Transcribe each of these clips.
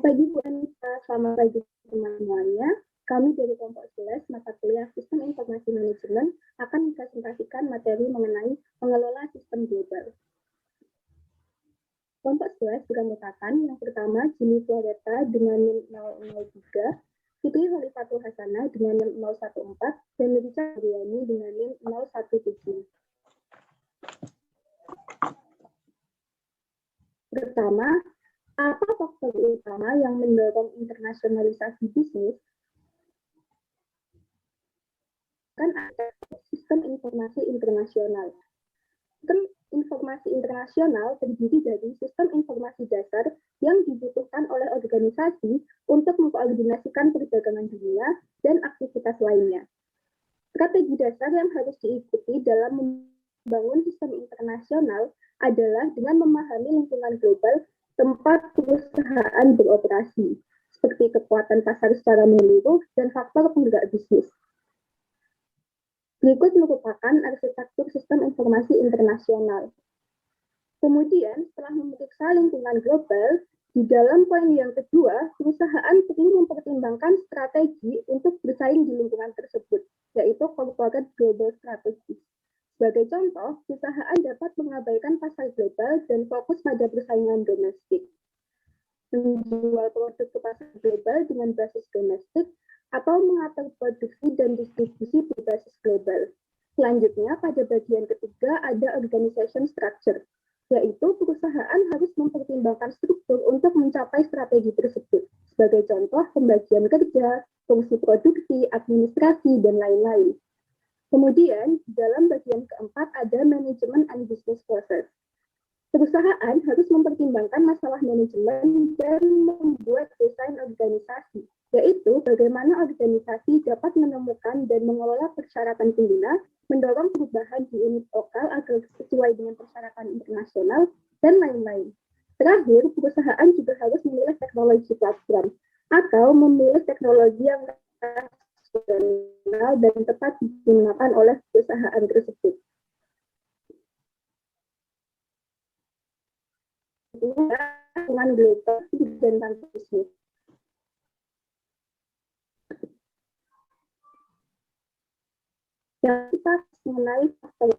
pagi Bu Anita, selamat pagi semuanya. Kami dari kelompok 11 mata kuliah Sistem Informasi Manajemen akan mempresentasikan materi mengenai mengelola sistem global. Kelompok 11 beranggotakan yang pertama Jimmy Floreta dengan NIM 003, Fitri Holifatul Hasanah dengan NIM 014, dan Richard Ariani dengan NIM 017. Pertama, apa faktor utama yang mendorong internasionalisasi bisnis? Kan ada sistem informasi internasional. Sistem informasi internasional terdiri dari sistem informasi dasar yang dibutuhkan oleh organisasi untuk mengkoordinasikan perdagangan dunia dan aktivitas lainnya. Strategi dasar yang harus diikuti dalam membangun sistem internasional adalah dengan memahami lingkungan global tempat perusahaan beroperasi, seperti kekuatan pasar secara menyeluruh dan faktor penggerak bisnis. Berikut merupakan arsitektur sistem informasi internasional. Kemudian, setelah memeriksa lingkungan global, di dalam poin yang kedua, perusahaan perlu mempertimbangkan strategi untuk bersaing di lingkungan tersebut, yaitu corporate global strategy. Sebagai contoh, perusahaan dapat mengabaikan pasar global dan fokus pada persaingan domestik. Menjual produk ke pasar global dengan basis domestik atau mengatur produksi dan distribusi berbasis global. Selanjutnya, pada bagian ketiga ada organization structure, yaitu perusahaan harus mempertimbangkan struktur untuk mencapai strategi tersebut. Sebagai contoh, pembagian kerja, fungsi produksi, administrasi, dan lain-lain. Kemudian, di dalam bagian keempat ada manajemen and business process. Perusahaan harus mempertimbangkan masalah manajemen dan membuat desain organisasi, yaitu bagaimana organisasi dapat menemukan dan mengelola persyaratan pengguna, mendorong perubahan di unit lokal agar sesuai dengan persyaratan internasional, dan lain-lain. Terakhir, perusahaan juga harus memilih teknologi platform atau memilih teknologi yang dan tepat digunakan oleh perusahaan tersebut. Dengan global dan bisnis. Yang kita mengenai faktor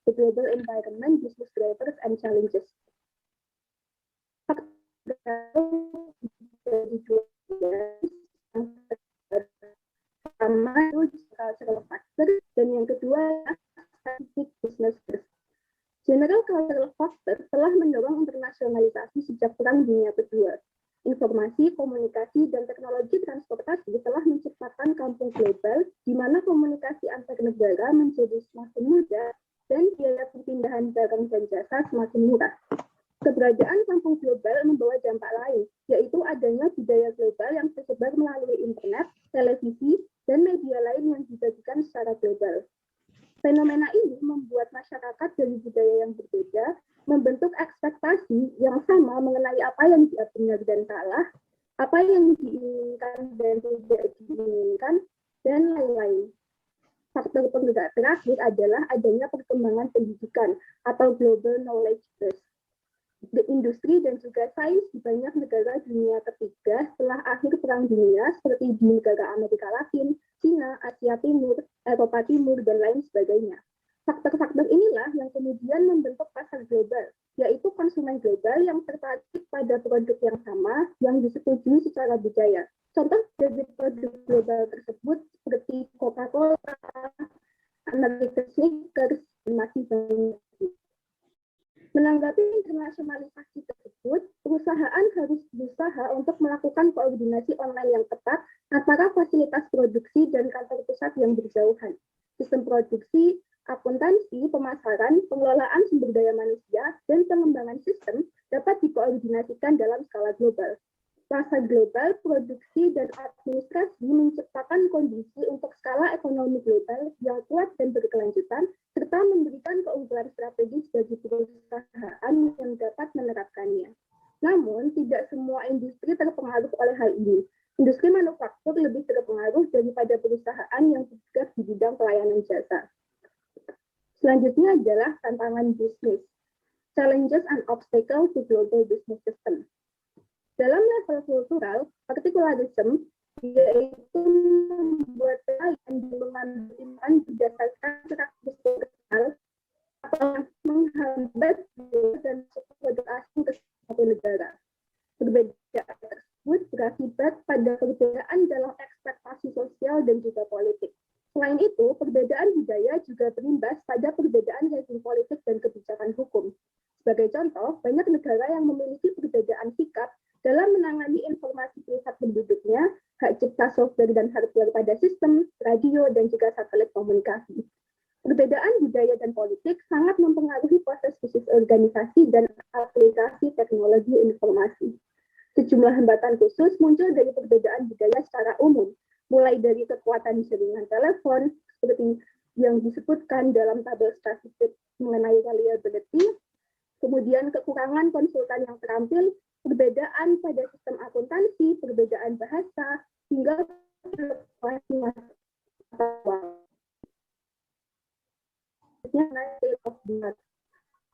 the global environment, business drivers, and challenges. Pertama itu cultural factor dan yang kedua strategic business first. General cultural factor telah mendorong internasionalisasi sejak Perang Dunia Kedua. Informasi, komunikasi, dan teknologi transportasi telah menciptakan kampung global di mana komunikasi antar negara menjadi semakin mudah dan biaya perpindahan barang dan jasa semakin murah. Keberadaan kampung global membawa dampak lain, yaitu adanya budaya global yang tersebar melalui internet, televisi, dan media lain yang dibagikan secara global. Fenomena ini membuat masyarakat dari budaya yang berbeda membentuk ekspektasi yang sama mengenai apa yang benar dan salah, apa yang diinginkan dan tidak diinginkan, dan lain-lain. Faktor penggerak terakhir adalah adanya perkembangan pendidikan atau global knowledge base. Industri dan juga sains di banyak negara dunia ketiga setelah akhir Perang Dunia seperti di negara Amerika Latin, Cina, Asia Timur, Eropa Timur, dan lain sebagainya. Faktor-faktor inilah yang kemudian membentuk pasar global, yaitu konsumen global yang tertarik pada produk yang sama yang disetujui secara budaya. Contoh dari produk global tersebut seperti Coca-Cola, American Snickers, dan masih banyak. Menanggapi internasionalisasi tersebut, perusahaan harus berusaha untuk melakukan koordinasi online yang tepat antara fasilitas produksi dan kantor pusat yang berjauhan. Sistem produksi, akuntansi, pemasaran, pengelolaan sumber daya manusia, dan pengembangan sistem dapat dikoordinasikan dalam skala global. Pasar global, produksi, dan administrasi menciptakan kondisi untuk skala ekonomi global yang kuat dan berkelanjutan, serta memberikan keunggulan strategis bagi perusahaan yang dapat menerapkannya. Namun, tidak semua industri terpengaruh oleh hal ini. Industri manufaktur lebih terpengaruh daripada perusahaan yang bergerak di bidang pelayanan jasa. Selanjutnya adalah tantangan bisnis. Challenges and obstacles to global business system. Dalam level kultural, partikularisme yaitu membuat pilihan dan mengambil tindakan berdasarkan karakteristik lokal atau yang menghambat dan produk asing ke suatu negara. Perbedaan tersebut berakibat pada perbedaan dalam ekspektasi sosial dan juga politik. Selain itu, perbedaan budaya juga berimbas pada perbedaan rezim politik dan kebijakan hukum. Sebagai contoh, banyak negara yang memiliki perbedaan sikap dalam menangani informasi privat penduduknya, hak cipta software dan hardware pada sistem, radio, dan juga satelit komunikasi. Perbedaan budaya dan politik sangat mempengaruhi proses bisnis organisasi dan aplikasi teknologi informasi. Sejumlah hambatan khusus muncul dari perbedaan budaya secara umum, mulai dari kekuatan jaringan telepon, seperti yang disebutkan dalam tabel statistik mengenai reliability, kemudian kekurangan konsultan yang terampil, perbedaan pada sistem akuntansi, perbedaan bahasa, hingga fluktuasi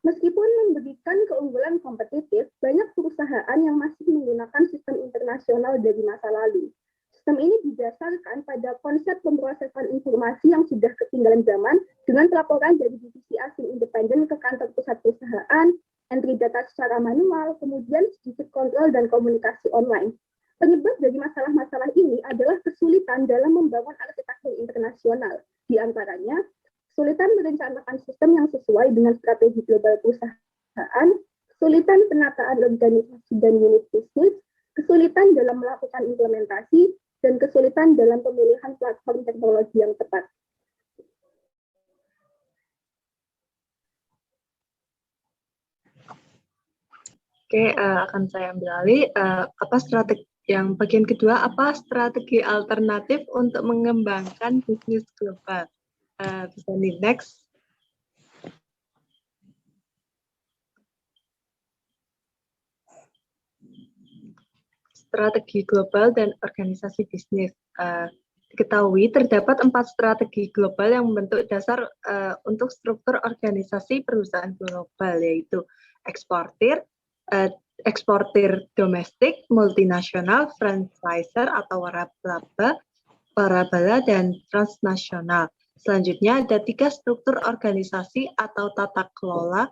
Meskipun memberikan keunggulan kompetitif, banyak perusahaan yang masih menggunakan sistem internasional dari masa lalu. Sistem ini didasarkan pada konsep pemrosesan informasi yang sudah ketinggalan zaman dengan pelaporan dari divisi asing independen ke kantor pusat perusahaan, entry data secara manual, kemudian sedikit kontrol dan komunikasi online. Penyebab dari masalah-masalah ini adalah kesulitan dalam membangun arsitektur internasional, di antaranya kesulitan merencanakan sistem yang sesuai dengan strategi global perusahaan, kesulitan penataan organisasi dan unit bisnis, kesulitan dalam melakukan implementasi, dan kesulitan dalam pemilihan platform teknologi yang tepat. Oke, akan saya ambil alih. Apa strategi yang bagian kedua? Apa strategi alternatif untuk mengembangkan bisnis global? Bisa di next. Strategi global dan organisasi bisnis. Diketahui terdapat 4 strategi global yang membentuk dasar untuk struktur organisasi perusahaan global, yaitu eksportir domestik, multinasional, franchiser atau waralaba, dan transnasional. Selanjutnya ada 3 struktur organisasi atau tata kelola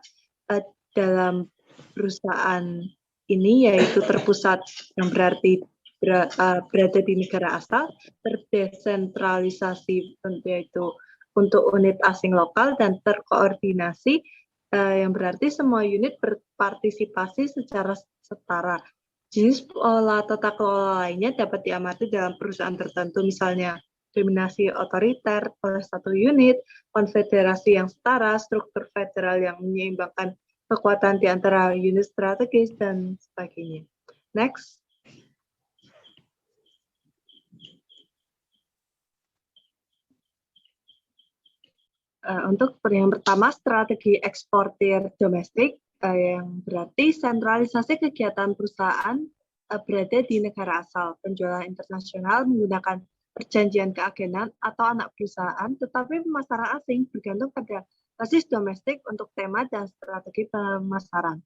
dalam perusahaan ini, yaitu terpusat yang berarti berada di negara asal, terdesentralisasi yaitu untuk unit asing lokal, dan terkoordinasi yang berarti semua unit berpartisipasi secara setara. Jenis pola tata kelola lainnya dapat diamati dalam perusahaan tertentu, misalnya dominasi otoriter oleh satu unit, konfederasi yang setara, struktur federal yang menyeimbangkan kekuatan di antara unit strategis, dan sebagainya. Next. Untuk yang pertama, strategi eksportir domestik, yang berarti sentralisasi kegiatan perusahaan berada di negara asal. Penjualan internasional menggunakan perjanjian keagenan atau anak perusahaan, tetapi pemasaran asing bergantung pada basis domestik untuk tema dan strategi pemasaran.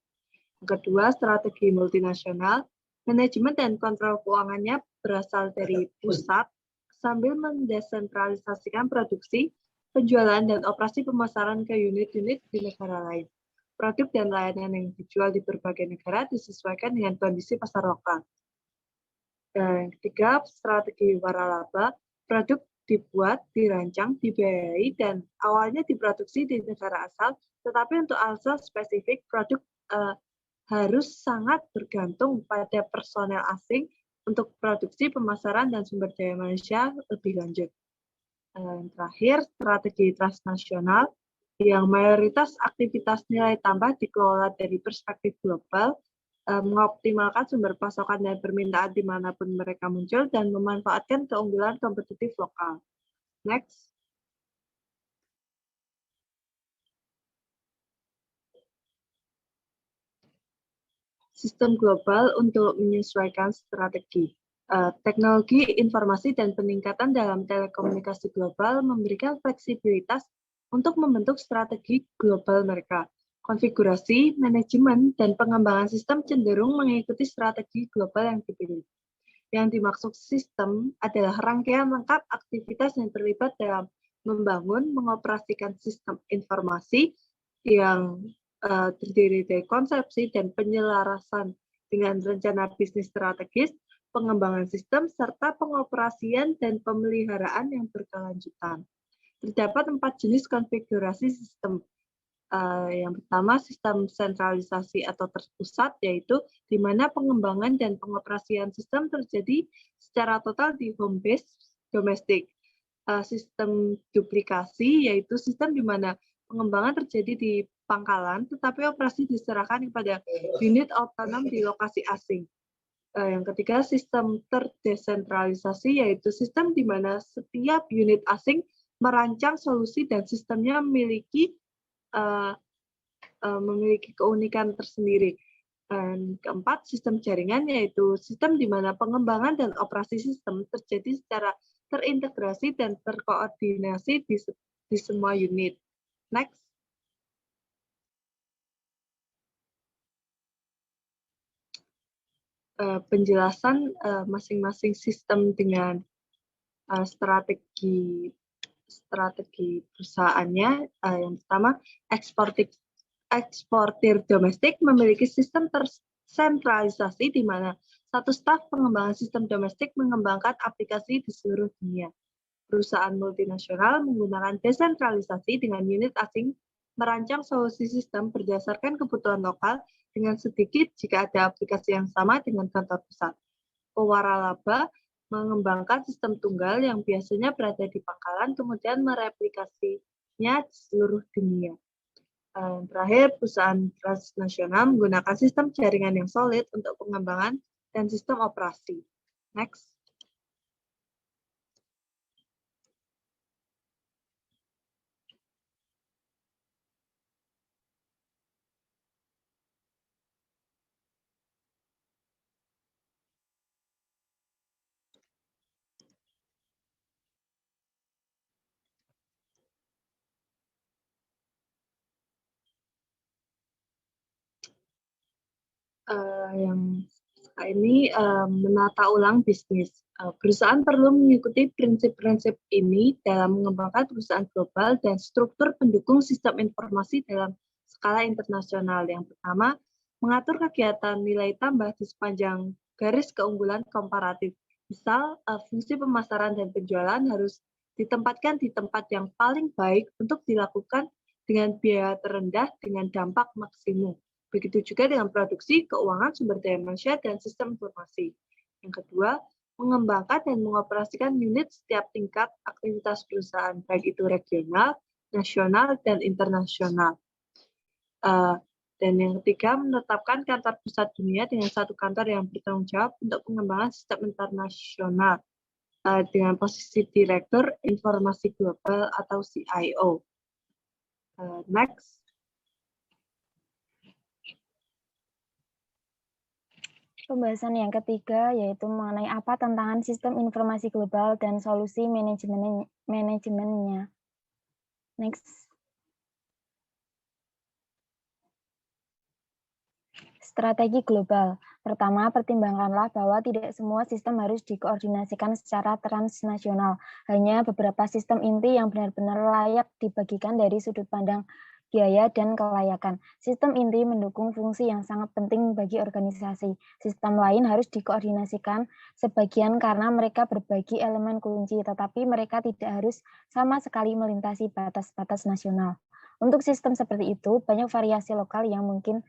Yang kedua, strategi multinasional, manajemen dan kontrol keuangannya berasal dari pusat sambil mendesentralisasikan produksi, penjualan, dan operasi pemasaran ke unit-unit di negara lain. Produk dan layanan yang dijual di berbagai negara disesuaikan dengan kondisi pasar lokal. Dan ketiga, strategi waralaba, produk dibuat, dirancang, dibiayai, dan awalnya diproduksi di negara asal, tetapi untuk asal spesifik, produk harus sangat bergantung pada personel asing untuk produksi, pemasaran, dan sumber daya manusia lebih lanjut. Yang terakhir, strategi transnasional, yang mayoritas aktivitas nilai tambah dikelola dari perspektif global, mengoptimalkan sumber pasokan dan permintaan dimanapun mereka muncul, dan memanfaatkan keunggulan kompetitif lokal. Next. Sistem global untuk menyesuaikan strategi. Teknologi informasi dan peningkatan dalam telekomunikasi global memberikan fleksibilitas untuk membentuk strategi global mereka. Konfigurasi, manajemen, dan pengembangan sistem cenderung mengikuti strategi global yang dipilih. Yang dimaksud sistem adalah rangkaian lengkap aktivitas yang terlibat dalam membangun, mengoperasikan sistem informasi yang terdiri dari konsepsi dan penyelarasan dengan rencana bisnis strategis, pengembangan sistem, serta pengoperasian dan pemeliharaan yang berkelanjutan. Terdapat 4 jenis konfigurasi sistem. Yang pertama, sistem sentralisasi atau terpusat, yaitu di mana pengembangan dan pengoperasian sistem terjadi secara total di home base domestik. Sistem duplikasi, yaitu sistem di mana pengembangan terjadi di pangkalan, tetapi operasi diserahkan kepada unit otonom di lokasi asing. Yang ketiga, sistem terdesentralisasi, yaitu sistem di mana setiap unit asing merancang solusi dan sistemnya memiliki keunikan tersendiri. Dan keempat, sistem jaringan, yaitu sistem di mana pengembangan dan operasi sistem terjadi secara terintegrasi dan terkoordinasi di semua unit. Next. Penjelasan masing-masing sistem dengan strategi perusahaannya. Yang pertama, eksportir domestik memiliki sistem tersentralisasi di mana satu staf pengembangan sistem domestik mengembangkan aplikasi di seluruh dunia. Perusahaan multinasional menggunakan desentralisasi dengan unit asing merancang solusi sistem berdasarkan kebutuhan lokal dengan sedikit jika ada aplikasi yang sama dengan kantor pusat. Pewaralaba mengembangkan sistem tunggal yang biasanya berada di pangkalan, kemudian mereplikasinya di seluruh dunia. Terakhir, perusahaan transnasional menggunakan sistem jaringan yang solid untuk pengembangan dan sistem operasi. Next. Yang ini menata ulang bisnis. Perusahaan perlu mengikuti prinsip-prinsip ini dalam mengembangkan perusahaan global dan struktur pendukung sistem informasi dalam skala internasional. Yang pertama, mengatur kegiatan nilai tambah di sepanjang garis keunggulan komparatif. Misal, fungsi pemasaran dan penjualan harus ditempatkan di tempat yang paling baik untuk dilakukan dengan biaya terendah dengan dampak maksimum. Begitu juga dengan produksi, keuangan, sumber daya manusia, dan sistem informasi. Yang kedua, mengembangkan dan mengoperasikan unit setiap tingkat aktivitas perusahaan, baik itu regional, nasional, dan internasional. Dan yang ketiga, menetapkan kantor pusat dunia dengan satu kantor yang bertanggung jawab untuk pengembangan sistem internasional dengan posisi Direktur Informasi Global atau CIO. Next. Pembahasan yang ketiga yaitu mengenai apa tantangan sistem informasi global dan solusi manajemennya. Next. Strategi global. Pertama, pertimbangkanlah bahwa tidak semua sistem harus dikoordinasikan secara transnasional. Hanya beberapa sistem inti yang benar-benar layak dibagikan dari sudut pandang biaya dan kelayakan. Sistem inti mendukung fungsi yang sangat penting bagi organisasi. Sistem lain harus dikoordinasikan sebagian karena mereka berbagi elemen kunci, tetapi mereka tidak harus sama sekali melintasi batas-batas nasional. Untuk sistem seperti itu, banyak variasi lokal yang mungkin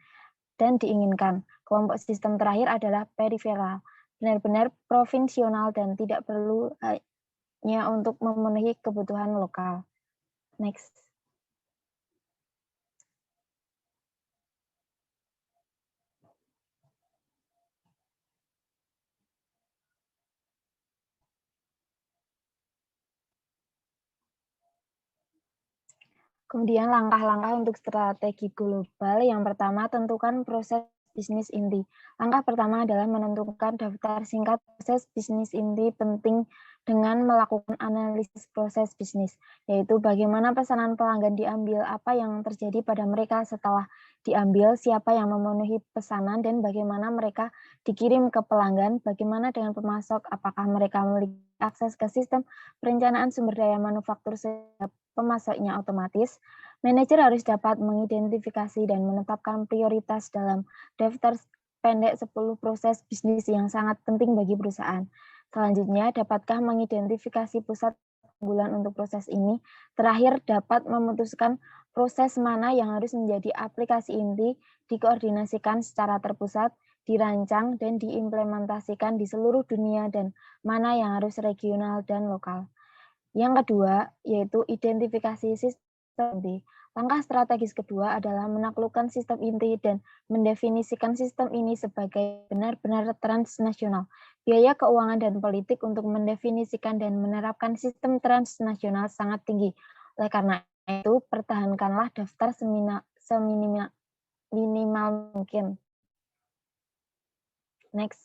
dan diinginkan. Kelompok sistem terakhir adalah periferal, benar-benar provinsional dan tidak perlu hanya untuk memenuhi kebutuhan lokal. Next. Kemudian langkah-langkah untuk strategi global. Yang pertama, tentukan proses bisnis inti. Langkah pertama adalah menentukan daftar singkat proses bisnis inti penting dengan melakukan analisis proses bisnis, yaitu bagaimana pesanan pelanggan diambil, apa yang terjadi pada mereka setelah diambil, siapa yang memenuhi pesanan, dan bagaimana mereka dikirim ke pelanggan, bagaimana dengan pemasok, apakah mereka memiliki akses ke sistem perencanaan sumber daya manufaktur sehingga pemasoknya otomatis. Manajer harus dapat mengidentifikasi dan menetapkan prioritas dalam daftar pendek 10 proses bisnis yang sangat penting bagi perusahaan. Selanjutnya, dapatkah mengidentifikasi pusat keunggulan untuk proses ini? Terakhir, dapat memutuskan proses mana yang harus menjadi aplikasi inti, dikoordinasikan secara terpusat, dirancang, dan diimplementasikan di seluruh dunia, dan mana yang harus regional dan lokal. Yang kedua, yaitu identifikasi sistem inti. Langkah strategis kedua adalah menaklukkan sistem inti dan mendefinisikan sistem ini sebagai benar-benar transnasional. Biaya keuangan dan politik untuk mendefinisikan dan menerapkan sistem transnasional sangat tinggi. Oleh karena itu, pertahankanlah daftar seminimal mungkin. Next.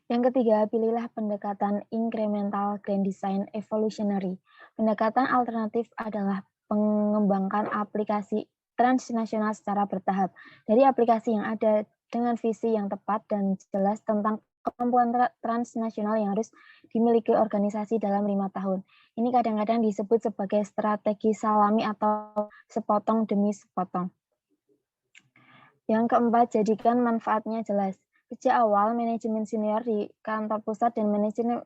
Yang ketiga, pilihlah pendekatan incremental grand design evolutionary. Pendekatan alternatif adalah mengembangkan aplikasi transnasional secara bertahap. Dari aplikasi yang ada dengan visi yang tepat dan jelas tentang kemampuan transnasional yang harus dimiliki organisasi dalam 5 tahun. Ini kadang-kadang disebut sebagai strategi salami atau sepotong demi sepotong. Yang keempat, jadikan manfaatnya jelas. Sejak awal, manajemen senior di kantor pusat dan manajemen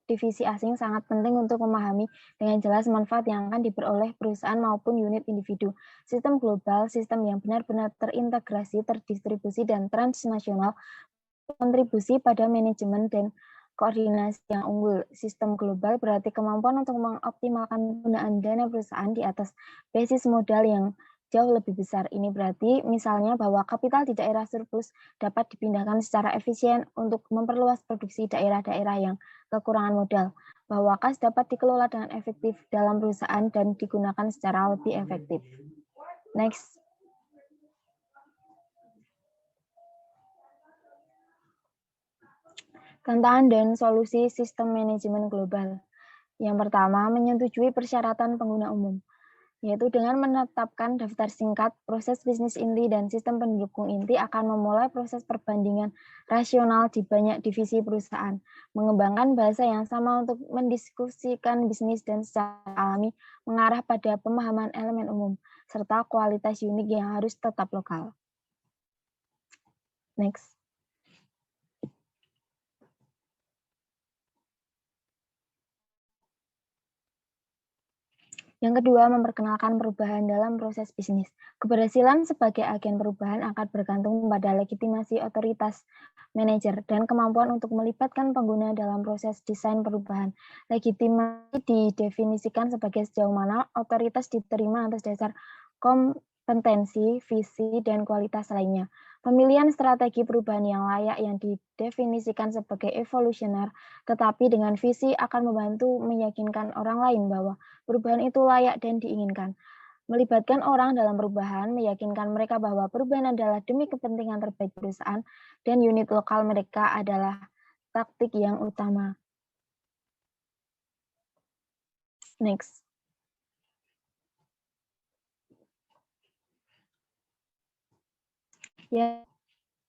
divisi asing sangat penting untuk memahami dengan jelas manfaat yang akan diperoleh perusahaan maupun unit individu. Sistem global, sistem yang benar-benar terintegrasi, terdistribusi, dan transnasional, kontribusi pada manajemen dan koordinasi yang unggul. Sistem global berarti kemampuan untuk mengoptimalkan penggunaan dana perusahaan di atas basis modal yang jauh lebih besar. Ini berarti misalnya bahwa kapital di daerah surplus dapat dipindahkan secara efisien untuk memperluas produksi daerah-daerah yang kekurangan modal, bahwa kas dapat dikelola dengan efektif dalam perusahaan dan digunakan secara lebih efektif. Next. Tantangan dan solusi sistem manajemen global. Yang pertama, menyetujui persyaratan pengguna umum, yaitu dengan menetapkan daftar singkat, proses bisnis inti, dan sistem pendukung inti akan memulai proses perbandingan rasional di banyak divisi perusahaan, mengembangkan bahasa yang sama untuk mendiskusikan bisnis dan secara alami mengarah pada pemahaman elemen umum, serta kualitas unik yang harus tetap lokal. Next. Yang kedua, memperkenalkan perubahan dalam proses bisnis. Keberhasilan sebagai agen perubahan akan bergantung pada legitimasi otoritas manajer dan kemampuan untuk melibatkan pengguna dalam proses desain perubahan. Legitimasi didefinisikan sebagai sejauh mana otoritas diterima atas dasar kompetensi, visi, dan kualitas lainnya. Pemilihan strategi perubahan yang layak yang didefinisikan sebagai evolusioner, tetapi dengan visi akan membantu meyakinkan orang lain bahwa perubahan itu layak dan diinginkan. Melibatkan orang dalam perubahan, meyakinkan mereka bahwa perubahan adalah demi kepentingan terbaik perusahaan dan unit lokal mereka adalah taktik yang utama. Next. Yang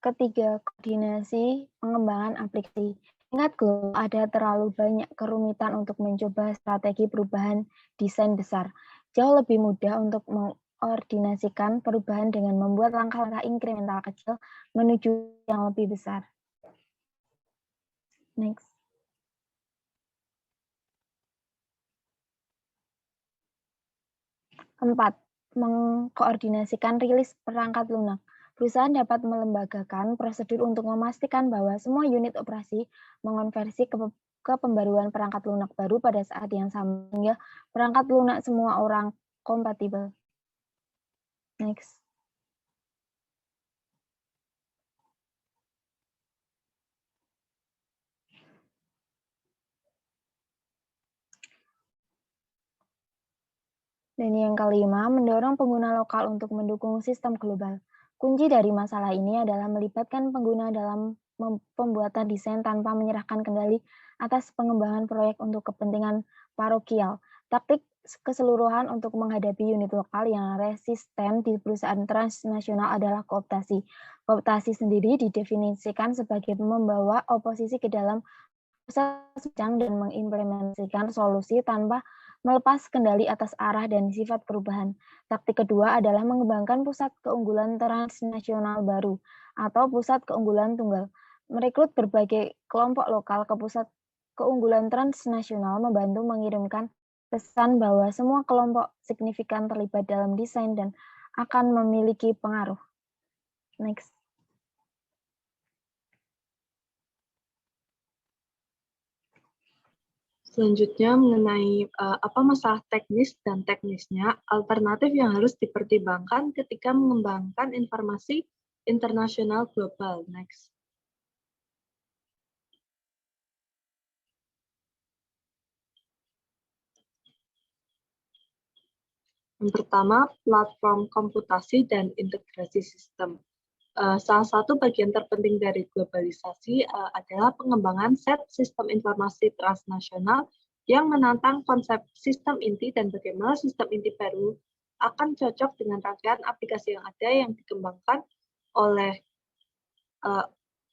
ketiga, koordinasi pengembangan aplikasi. Ingat, ada terlalu banyak kerumitan untuk mencoba strategi perubahan desain besar. Jauh lebih mudah untuk mengkoordinasikan perubahan dengan membuat langkah-langkah inkremental kecil menuju yang lebih besar. Next. Keempat, mengkoordinasikan rilis perangkat lunak. Perusahaan dapat melembagakan prosedur untuk memastikan bahwa semua unit operasi mengonversi ke pembaruan perangkat lunak baru pada saat yang sama, sehingga perangkat lunak semua orang kompatibel. Next. Dan yang kelima, mendorong pengguna lokal untuk mendukung sistem global. Kunci dari masalah ini adalah melibatkan pengguna dalam pembuatan desain tanpa menyerahkan kendali atas pengembangan proyek untuk kepentingan parokial. Taktik keseluruhan untuk menghadapi unit lokal yang resisten di perusahaan transnasional adalah kooptasi. Kooptasi sendiri didefinisikan sebagai membawa oposisi ke dalam proses dan mengimplementasikan solusi tanpa melepas kendali atas arah dan sifat perubahan. Taktik kedua adalah mengembangkan pusat keunggulan transnasional baru atau pusat keunggulan tunggal. Merekrut berbagai kelompok lokal ke pusat keunggulan transnasional membantu mengirimkan pesan bahwa semua kelompok signifikan terlibat dalam desain dan akan memiliki pengaruh. Next. Selanjutnya mengenai apa masalah teknis dan teknisnya, alternatif yang harus dipertimbangkan ketika mengembangkan informasi internasional global. Next. Yang pertama, platform komputasi dan integrasi sistem. Salah satu bagian terpenting dari globalisasi adalah pengembangan set sistem informasi transnasional yang menantang konsep sistem inti dan bagaimana sistem inti baru akan cocok dengan rangkaian aplikasi yang ada yang dikembangkan oleh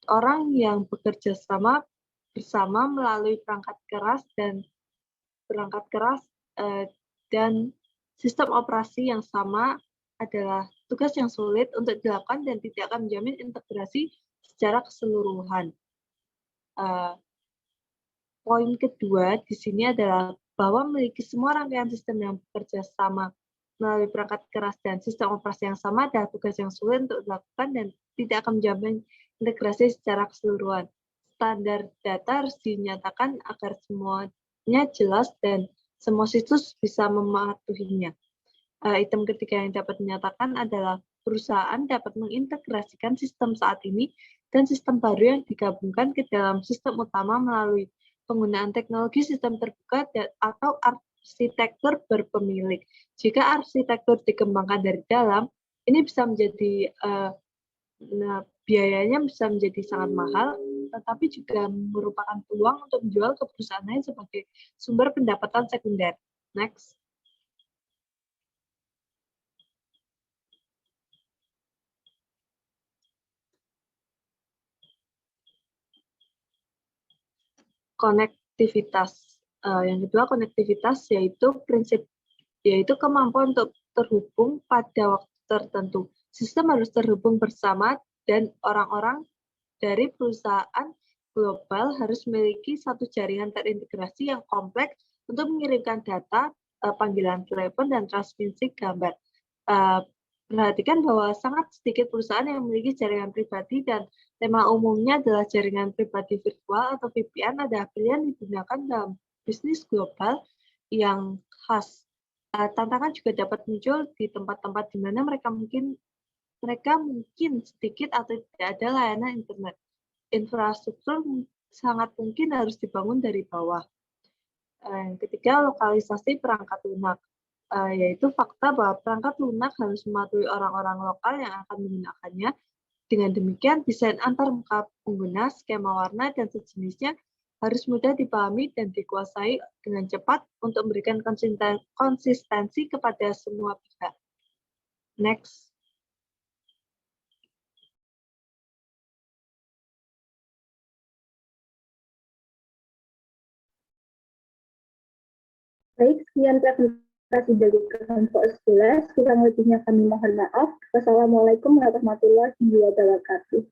orang yang bekerja sama bersama melalui perangkat keras dan sistem operasi yang sama adalah tugas yang sulit untuk dilakukan dan tidak akan menjamin integrasi secara keseluruhan. Poin kedua di sini adalah bahwa memiliki semua rangkaian sistem yang bekerja sama melalui perangkat keras dan sistem operasi yang sama adalah tugas yang sulit untuk dilakukan dan tidak akan menjamin integrasi secara keseluruhan. Standar data harus dinyatakan agar semuanya jelas dan semua situs bisa mematuhinya. Item ketiga yang dapat dinyatakan adalah perusahaan dapat mengintegrasikan sistem saat ini dan sistem baru yang digabungkan ke dalam sistem utama melalui penggunaan teknologi sistem terbuka atau arsitektur berpemilik. Jika arsitektur dikembangkan dari dalam, ini bisa menjadi biayanya bisa menjadi sangat mahal, tetapi juga merupakan peluang untuk menjual ke perusahaan lain sebagai sumber pendapatan sekunder. Next. Konektivitas. Yang kedua, konektivitas yaitu kemampuan untuk terhubung pada waktu tertentu. Sistem harus terhubung bersama dan orang-orang dari perusahaan global harus memiliki satu jaringan terintegrasi yang kompleks untuk mengirimkan data, panggilan telepon, dan transmisi gambar. Perhatikan bahwa sangat sedikit perusahaan yang memiliki jaringan pribadi dan tema umumnya adalah jaringan pribadi virtual atau VPN adalah pilihan digunakan dalam bisnis global yang khas. Tantangan juga dapat muncul di tempat-tempat di mana mereka mungkin sedikit atau tidak ada layanan internet. Infrastruktur sangat mungkin harus dibangun dari bawah. Yang ketiga, lokalisasi perangkat lunak. Yaitu fakta bahwa perangkat lunak harus mematuhi orang-orang lokal yang akan menggunakannya. Dengan demikian, desain antar muka pengguna, skema warna, dan sejenisnya harus mudah dipahami dan dikuasai dengan cepat untuk memberikan konsistensi kepada semua pihak. Next. Baik, sekian presentasi dari kelompok 11. Kurang lebihnya kami mohon maaf. Wassalamualaikum warahmatullahi wabarakatuh.